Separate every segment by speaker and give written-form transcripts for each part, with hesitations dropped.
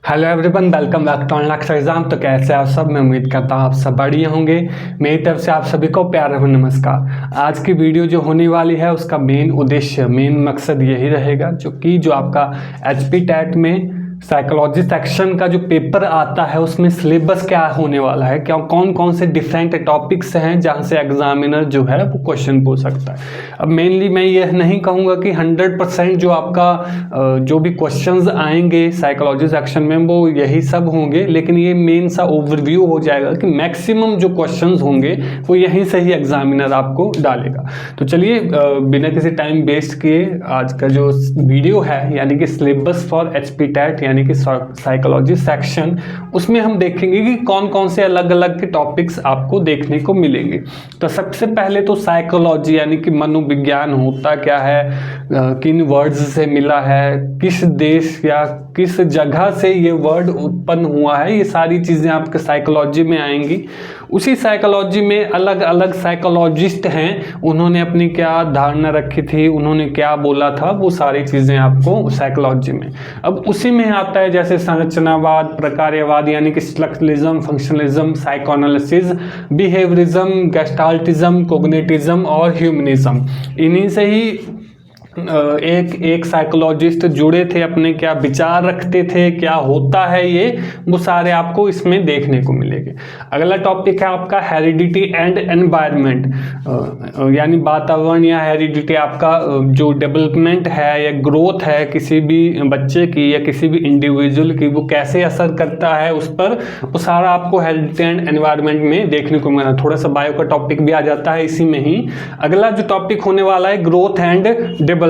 Speaker 1: Hello everyone, welcome back to unlock exam. तो कैसे आप सब? मैं उम्मीद करता हूँ आप सब बढ़िया होंगे। मेरी तरफ से आप सभी को प्यार भरा नमस्कार। आज की वीडियो जो होने वाली है उसका मेन मकसद यही रहेगा जो आपका एचपी टैट में साइकोलॉजी सेक्शन का जो पेपर आता है उसमें सिलेबस क्या होने वाला है, क्या कौन कौन से डिफरेंट टॉपिक्स हैं जहाँ से एग्जामिनर जो है वो क्वेश्चन पूछ सकता है। अब मेनली मैं यह नहीं कहूँगा कि 100% जो आपका जो भी क्वेश्चंस आएंगे साइकोलॉजी सेक्शन में वो यही सब होंगे, लेकिन ये मेन सा ओवरव्यू हो जाएगा कि मैक्सिमम जो क्वेश्चंस होंगे वो यहीं से ही एग्जामिनर आपको डालेगा। तो चलिए बिना किसी टाइम वेस्ट किए आज का जो वीडियो है यानी कि सिलेबस फॉर एचपी टैट यानी कि साइकोलॉजी सेक्शन, उसमें हम देखेंगे कि कौन कौन से अलग अलग के टॉपिक्स आपको देखने को मिलेंगे। तो सबसे पहले तो साइकोलॉजी यानी कि मनोविज्ञान होता क्या है, किन वर्ड्स से मिला है, किस देश या किस जगह से ये वर्ड उत्पन्न हुआ है, ये सारी चीज़ें आपके साइकोलॉजी में आएंगी। उसी साइकोलॉजी में अलग अलग साइकोलॉजिस्ट हैं, उन्होंने अपनी क्या धारणा रखी थी, उन्होंने क्या बोला था, वो सारी चीज़ें आपको साइकोलॉजी में। अब उसी में आता है जैसे संरचनावाद, प्रकार्यवाद यानी कि स्ट्रक्चरलिज्म, फंक्शनलिज्म, साइकोएनालिसिस, बिहेवियरिज्म, गेस्टाल्टिज्म, कोग्निटिज्म और ह्यूमनिज्म। इन्हीं से ही एक साइकोलॉजिस्ट जुड़े थे, अपने क्या विचार रखते थे, क्या होता है ये, वो सारे आपको इसमें देखने को मिलेंगे। अगला टॉपिक है आपका हेरिडिटी एंड एनवायरनमेंट, यानी वातावरण या हेरिडिटी आपका जो डेवलपमेंट है या ग्रोथ है किसी भी बच्चे की या किसी भी इंडिविजुअल की, वो कैसे असर करता है उस पर, वो सारा आपको हेरिडिटी एंड एनवायरनमेंट में देखने को मिला। थोड़ा सा बायो का टॉपिक भी आ जाता है इसी में ही। अगला जो टॉपिक होने वाला है ग्रोथ एंड डेवलपमेंट,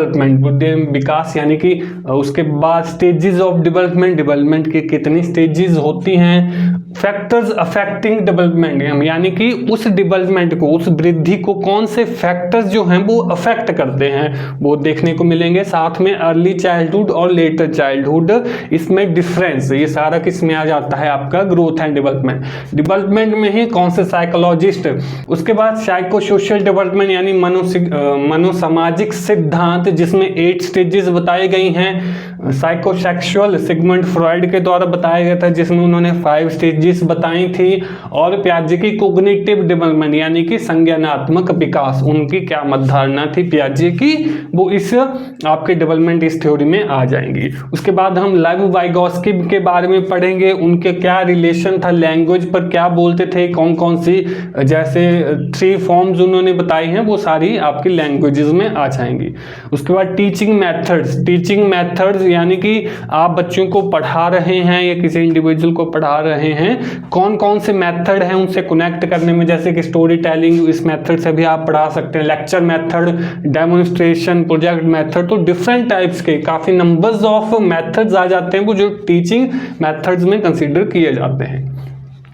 Speaker 1: विकास यानी कि उसके बाद स्टेजेस ऑफ डेवलपमेंट की कितनी स्टेजेस होती हैं, फैक्टर्स अफेक्टिंग डेवलपमेंट यानी कि उस डेवलपमेंट को, उस वृद्धि को कौन से फैक्टर्स जो हैं वो अफेक्ट करते हैं वो देखने को मिलेंगे। साथ में अर्ली चाइल्डहुड और लेटर चाइल्डहुड, इसमें डिफरेंस, ये सारा किस में आ जाता है आपका ग्रोथ एंड डेवलपमेंट में ही कौन से साइकोलॉजिस्ट। उसके बाद साइको सोशल डेवलपमेंट यानी मनोसामाजिक सिद्धांत जिसमें 8 स्टेजेस बताई गई हैं। साइकोसेक्सुअल सिगमंड फ्रॉइड के द्वारा बताया गया था जिसमें उन्होंने 5 स्टेजेस बताई थी। और पियाजे की कोग्निटिव डेवलपमेंट यानी कि संज्ञानात्मक विकास, उनकी क्या मतधारणा थी पियाजे की, वो इस आपके डेवलपमेंट इस थ्योरी में आ जाएंगी। उसके बाद हम लेव वाइगोस्की के बारे में पढ़ेंगे, उनके क्या रिलेशन था, लैंग्वेज पर क्या बोलते थे, कौन कौन सी जैसे 3 फॉर्म्स उन्होंने बताई हैं वो सारी आपकी लैंग्वेजेस में आ जाएंगी। उसके बाद टीचिंग मेथड्स यानी कि आप बच्चों को पढ़ा रहे हैं या किसी इंडिविजुअल को पढ़ा रहे हैं, कौन कौन से मेथड हैं उनसे कनेक्ट करने में, जैसे कि स्टोरी टेलिंग, इस मेथड से भी आप पढ़ा सकते हैं, lecture method, demonstration, project method. तो डिफरेंट टाइप्स के काफ़ी नंबर्स ऑफ मेथड्स आ जाते हैं वो जो टीचिंग मेथड्स में कंसिडर किए जाते हैं।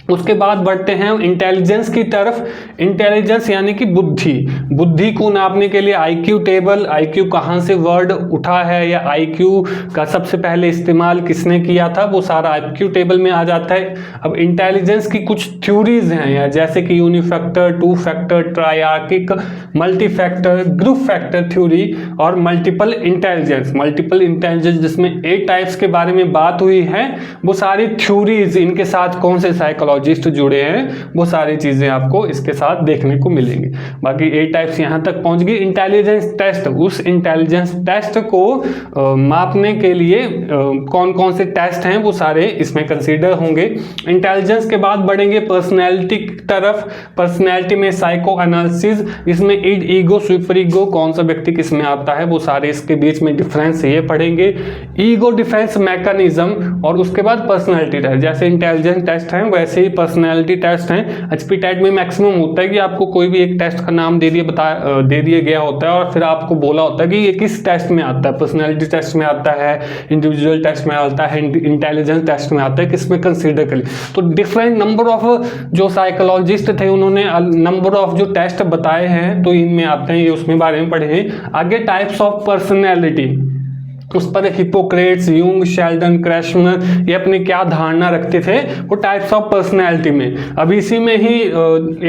Speaker 1: उसके बाद बढ़ते हैं इंटेलिजेंस की तरफ। इंटेलिजेंस यानी कि बुद्धि को नापने के लिए आईक्यू टेबल, आईक्यू कहाँ से वर्ड उठा है या आईक्यू का सबसे पहले इस्तेमाल किसने किया था, वो सारा आईक्यू टेबल में आ जाता है। अब इंटेलिजेंस की कुछ थ्योरीज हैं या जैसे कि unifactor, 2 factor, triarchic, multi factor, group factor theory और मल्टीपल इंटेलिजेंस जिसमें 8 टाइप्स के बारे में बात हुई है। वो सारी थ्योरीज, इनके साथ कौन से साइकोलॉजिस्ट जुड़े हैं, वो सारी चीजें आपको इसके साथ देखने को मिलेंगी। बाकी 8 टाइप्स यहां तक पहुंच गई। इंटेलिजेंस टेस्ट, उस इंटेलिजेंस टेस्ट को मापने के लिए कौन कौन से टेस्ट हैं वो सारे इसमें कंसीडर होंगे। इंटेलिजेंस के बाद बढ़ेंगे पर्सनैलिटी की तरफ। पर्सनैलिटी में साइको एनालिसिस, इसमें इड, ईगो, सुपर ईगो, कौन सा व्यक्ति किस में आता है, वो सारे इसके बीच में डिफरेंस ये पढ़ेंगे। ईगो डिफेंस मैकेनिज्म और उसके बाद पर्सनैलिटी टेस्ट, जैसे इंटेलिजेंस टेस्ट है वैसे ही पर्सनैलिटी टेस्ट हैं। एचपी टैट में मैक्सिमम होता है कि आपको कोई भी एक टेस्ट का नाम दे दिया गया होता है और फिर आपको बोला होता है कि ये किस टेस्ट में आता है, पर्सनैलिटी टेस्ट में आता है, इंडिविजुअल टेस्ट में आता है, इंटेलिजेंस टेस्ट में आता है, किस में कंसीडर करें। तो डिफरेंट नंबर ऑफ जो साइकोलॉजिस्ट थे उन्होंने नंबर ऑफ जो टेस्ट बताए हैं तो इनमें आते हैं, ये उसमें बारे में पढ़े हैं। आगे टाइप्स ऑफ पर्सनैलिटी, उस पर हिपोक्रेट्स, यूंग, शेल्डन, क्रैशमर ये अपनी क्या धारणा रखते थे वो टाइप्स ऑफ पर्सनैलिटी में। अब इसी में ही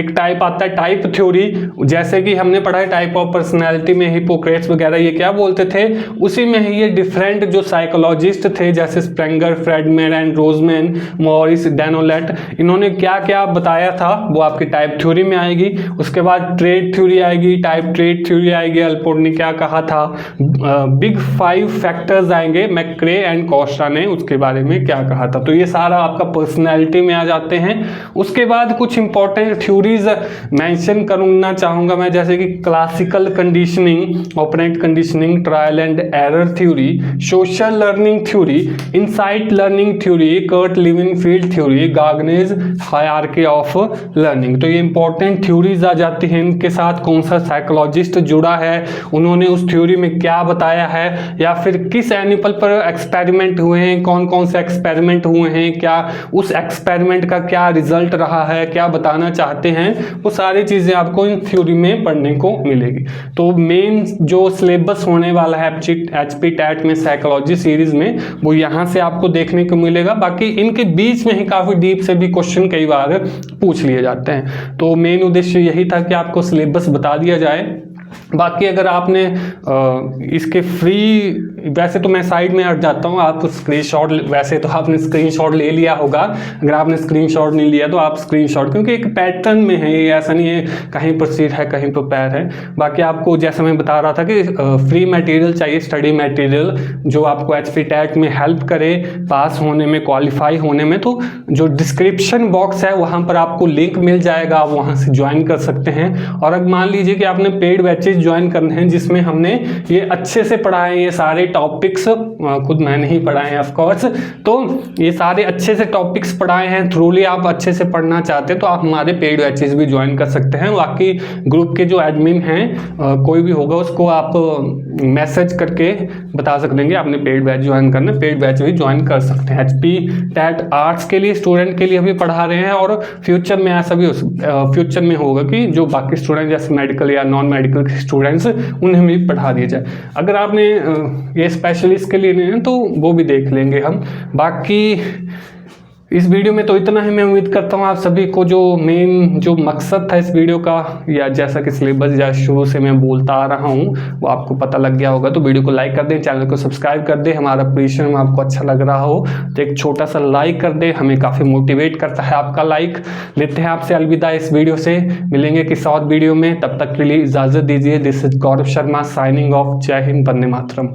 Speaker 1: एक टाइप आता है टाइप थ्योरी, जैसे कि हमने पढ़ा है टाइप ऑफ पर्सनैलिटी में हिपोक्रेट्स वगैरह ये क्या बोलते थे, उसी में ही ये डिफरेंट जो साइकोलॉजिस्ट थे जैसे स्प्रेंगर, फ्रेडमैन एंड रोजमैन, मॉरिस, डेनोलेट, इन्होंने क्या क्या बताया था वो आपकी टाइप थ्योरी में आएगी। उसके बाद ट्रेड थ्योरी आएगी, टाइप ट्रेड थ्योरी आएगी, अल्पोर्ट ने क्या कहा था, बिग 5 फैक्टर्स आएंगे, मैक्रे एंड कोस्टा ने उसके बारे में क्या कहा था। तो ये सारा आपका पर्सनैलिटी में आ जाते हैं। उसके बाद कुछ इंपॉर्टेंट थ्योरीज मेंशन करना चाहूंगा मैं, जैसे कि classical conditioning, operant conditioning, trial and error theory, social learning theory, insight learning theory, Kurt Lewin field theory, Gagne's hierarchy of learning. तो ये इंपॉर्टेंट थ्योरीज आ जाती हैं। इनके साथ कौन सा साइकोलॉजिस्ट जुड़ा है, उन्होंने उस थ्योरी में क्या बताया है, या फिर किस एनिमल पर एक्सपेरिमेंट हुए हैं, कौन कौन से एक्सपेरिमेंट हुए हैं, क्या उस एक्सपेरिमेंट का क्या रिजल्ट रहा है, क्या बताना चाहते हैं, वो सारी चीज़ें आपको इन थ्योरी में पढ़ने को मिलेगी। तो मेन जो सिलेबस होने वाला है HP टैट में साइकोलॉजी सीरीज में वो यहाँ से आपको देखने को मिलेगा। बाकी इनके बीच में ही काफ़ी डीप से भी क्वेश्चन कई बार पूछ लिए जाते हैं। तो मेन उद्देश्य यही था कि आपको सिलेबस बता दिया जाए। बाकी अगर आपने इसके फ्री, वैसे तो मैं साइड में हट जाता हूँ, आप स्क्रीनशॉट, वैसे तो आपने स्क्रीनशॉट ले लिया होगा, अगर आपने स्क्रीनशॉट नहीं लिया तो आप स्क्रीनशॉट, क्योंकि एक पैटर्न में है ये, ऐसा नहीं है कहीं पर सिर है कहीं पर पैर है। बाकी आपको जैसा मैं बता रहा था कि फ्री मटेरियल चाहिए, स्टडी मटेरियल जो आपको HP टैट में हेल्प करे पास होने में, क्वालिफाई होने में। तो जो डिस्क्रिप्शन बॉक्स है वहाँ पर आपको लिंक मिल जाएगा, आप वहाँ से ज्वाइन कर सकते हैं। और अगर मान लीजिए कि आपने पेड बैचेज ज्वाइन करने हैं जिसमें हमने ये अच्छे से पढ़ाए, ये सारे टॉपिक्स खुद मैंने ही पढ़ाए हैं ऑफ कोर्स, तो ये सारे अच्छे से टॉपिक्स पढ़ाए हैं, थ्रूली आप अच्छे से पढ़ना चाहते हैं तो आप हमारे पेड बैचेज भी ज्वाइन कर सकते हैं। बाकी ग्रुप के जो एडमिन हैं कोई भी होगा उसको आप मैसेज करके बता देंगे आपने पेड बैच ज्वाइन करना, पेड बैच भी ज्वाइन कर सकते हैं। HP टैट आर्ट्स के लिए स्टूडेंट के लिए भी पढ़ा रहे हैं, और फ्यूचर में ऐसा भी फ्यूचर में होगा कि जो बाकी स्टूडेंट जैसे मेडिकल या नॉन मेडिकल स्टूडेंट्स उन्हें भी पढ़ा दिया जाए। अगर आपने ये स्पेशलिस्ट के लिए नहीं है तो वो भी देख लेंगे हम। बाकी इस वीडियो में तो इतना ही। मैं उम्मीद करता हूँ आप सभी को जो मेन जो मकसद था इस वीडियो का, या जैसा कि सिलेबस या शुरू से मैं बोलता आ रहा हूँ, वो आपको पता लग गया होगा। तो वीडियो को लाइक कर दें, चैनल को सब्सक्राइब कर दें, हमारा प्रीशन आपको अच्छा लग रहा हो तो एक छोटा सा लाइक कर दें, हमें काफ़ी मोटिवेट करता है आपका लाइक। लेते हैं आपसे अलविदा इस वीडियो से, मिलेंगे किसी और वीडियो में, तब तक के लिए इजाज़त दीजिए। This is Gaurav Sharma signing off. जय हिंद, वंदे मातरम।